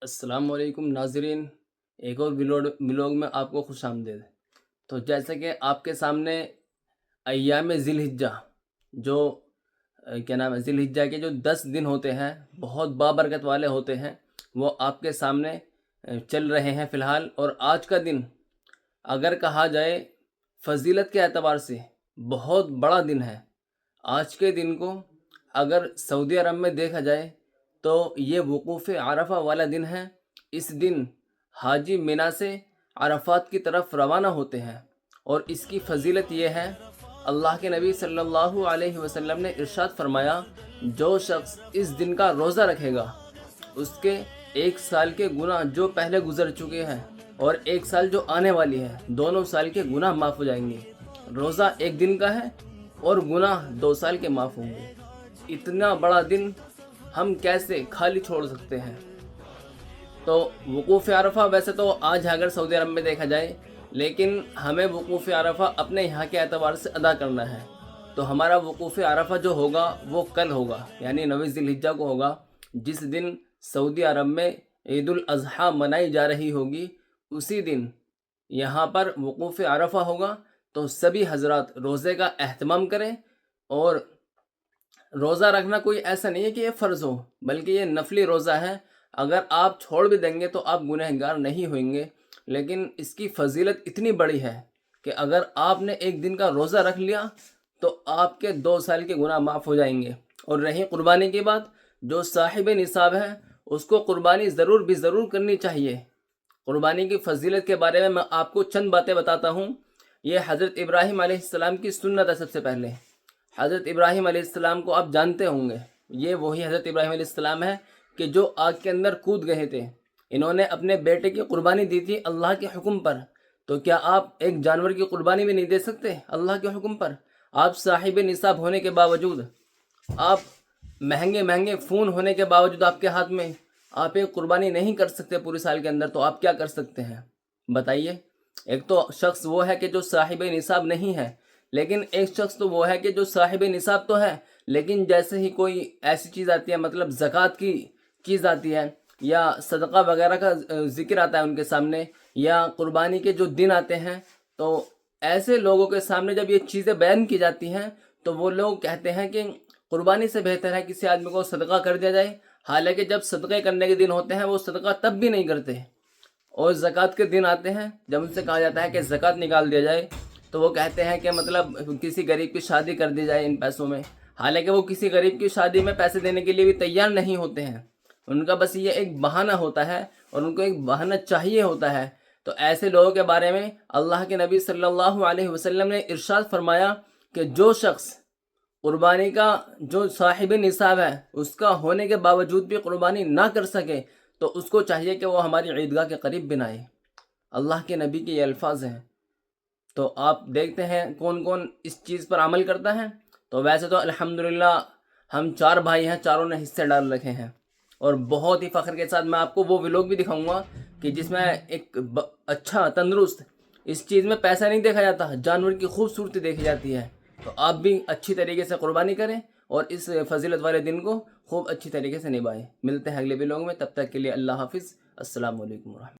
السلام علیکم ناظرین، ایک اور ولاگ میں آپ کو خوش آمدید۔ تو جیسا کہ آپ کے سامنے ایام ذی الحجہ جو ذی الحجہ کے جو 10 دن ہوتے ہیں، بہت بابرکت والے ہوتے ہیں، وہ آپ کے سامنے چل رہے ہیں فی الحال۔ اور آج کا دن اگر کہا جائے فضیلت کے اعتبار سے بہت بڑا دن ہے۔ آج کے دن کو اگر سعودی عرب میں دیکھا جائے تو یہ وقوف عرفہ والا دن ہے۔ اس دن حاجی مینا سے عرفات کی طرف روانہ ہوتے ہیں، اور اس کی فضیلت یہ ہے، اللہ کے نبی صلی اللہ علیہ وسلم نے ارشاد فرمایا، جو شخص اس دن کا روزہ رکھے گا اس کے 1 سال کے گناہ جو پہلے گزر چکے ہیں اور 1 سال جو آنے والی ہے، دونوں سال کے گناہ معاف ہو جائیں گے۔ روزہ 1 دن کا ہے اور گناہ 2 سال کے معاف ہوں گے۔ اتنا بڑا دن ہم کیسے خالی چھوڑ سکتے ہیں؟ تو وقوف عرفہ ویسے تو آج ہے اگر سعودی عرب میں دیکھا جائے، لیکن ہمیں وقوف عرفہ اپنے یہاں کے اعتبار سے ادا کرنا ہے۔ تو ہمارا وقوف عرفہ جو ہوگا وہ کل ہوگا، یعنی 9 ذی الحجہ کو ہوگا، جس دن سعودی عرب میں عید الاضحیٰ منائی جا رہی ہوگی۔ اسی دن یہاں پر وقوف عرفہ ہوگا۔ تو سبھی حضرات روزے کا اہتمام کریں، اور روزہ رکھنا کوئی ایسا نہیں ہے کہ یہ فرض ہو، بلکہ یہ نفلی روزہ ہے۔ اگر آپ چھوڑ بھی دیں گے تو آپ گنہگار نہیں ہوئیں گے، لیکن اس کی فضیلت اتنی بڑی ہے کہ اگر آپ نے 1 دن کا روزہ رکھ لیا تو آپ کے 2 سال کے گناہ معاف ہو جائیں گے۔ اور رہی قربانی کی بات، جو صاحب نصاب ہے اس کو قربانی ضرور کرنی چاہیے۔ قربانی کی فضیلت کے بارے میں آپ کو چند باتیں بتاتا ہوں۔ یہ حضرت ابراہیم علیہ السلام کی سنت ہے۔ سب سے پہلے حضرت ابراہیم علیہ السلام کو آپ جانتے ہوں گے، یہ وہی حضرت ابراہیم علیہ السلام ہے کہ جو آگ کے اندر کود گئے تھے۔ انہوں نے اپنے بیٹے کی قربانی دی تھی اللہ کے حکم پر۔ تو کیا آپ ایک جانور کی قربانی بھی نہیں دے سکتے اللہ کے حکم پر؟ آپ صاحب نصاب ہونے کے باوجود، آپ مہنگے فون ہونے کے باوجود آپ کے ہاتھ میں آپ ایک قربانی نہیں کر سکتے پورے سال کے اندر، تو آپ کیا کر سکتے ہیں بتائیے؟ ایک تو شخص وہ ہے کہ جو صاحب نصاب نہیں ہے، لیکن ایک شخص تو وہ ہے کہ جو صاحب نصاب تو ہے، لیکن جیسے ہی کوئی ایسی چیز آتی ہے، مطلب زکوٰۃ کی چیز آتی ہے یا صدقہ وغیرہ کا ذکر آتا ہے ان کے سامنے، یا قربانی کے جو دن آتے ہیں، تو ایسے لوگوں کے سامنے جب یہ چیزیں بیان کی جاتی ہیں تو وہ لوگ کہتے ہیں کہ قربانی سے بہتر ہے کسی آدمی کو صدقہ کر دیا جائے۔ حالانکہ جب صدقے کرنے کے دن ہوتے ہیں وہ صدقہ تب بھی نہیں کرتے، اور زکوٰۃ کے دن آتے ہیں جب ان سے کہا جاتا ہے کہ زکوٰۃ نکال دیا جائے تو وہ کہتے ہیں کہ مطلب کسی غریب کی شادی کر دی جائے ان پیسوں میں۔ حالانکہ وہ کسی غریب کی شادی میں پیسے دینے کے لیے بھی تیار نہیں ہوتے ہیں، ان کا بس یہ ایک بہانہ ہوتا ہے، اور ان کو ایک بہانہ چاہیے ہوتا ہے۔ تو ایسے لوگوں کے بارے میں اللہ کے نبی صلی اللہ علیہ وسلم نے ارشاد فرمایا کہ جو شخص قربانی کا جو صاحب نصاب ہے اس کا ہونے کے باوجود بھی قربانی نہ کر سکے تو اس کو چاہیے کہ وہ ہماری عیدگاہ کے قریب بھی نہ آئے۔ اللہ کے نبی کے یہ الفاظ ہیں۔ تو آپ دیکھتے ہیں کون کون اس چیز پر عمل کرتا ہے۔ تو ویسے تو الحمدللہ ہم 4 بھائی ہیں، چاروں نے حصے ڈال رکھے ہیں، اور بہت ہی فخر کے ساتھ میں آپ کو وہ ولاگ بھی دکھاؤں گا کہ جس میں ایک اچھا تندرست، اس چیز میں پیسہ نہیں دیکھا جاتا، جانور کی خوبصورتی دیکھی جاتی ہے۔ تو آپ بھی اچھی طریقے سے قربانی کریں اور اس فضیلت والے دن کو خوب اچھی طریقے سے نبھائیں۔ ملتے ہیں اگلے ولاگ میں، تب تک کے لیے اللہ حافظ۔ السلام علیکم ورحمۃ اللہ۔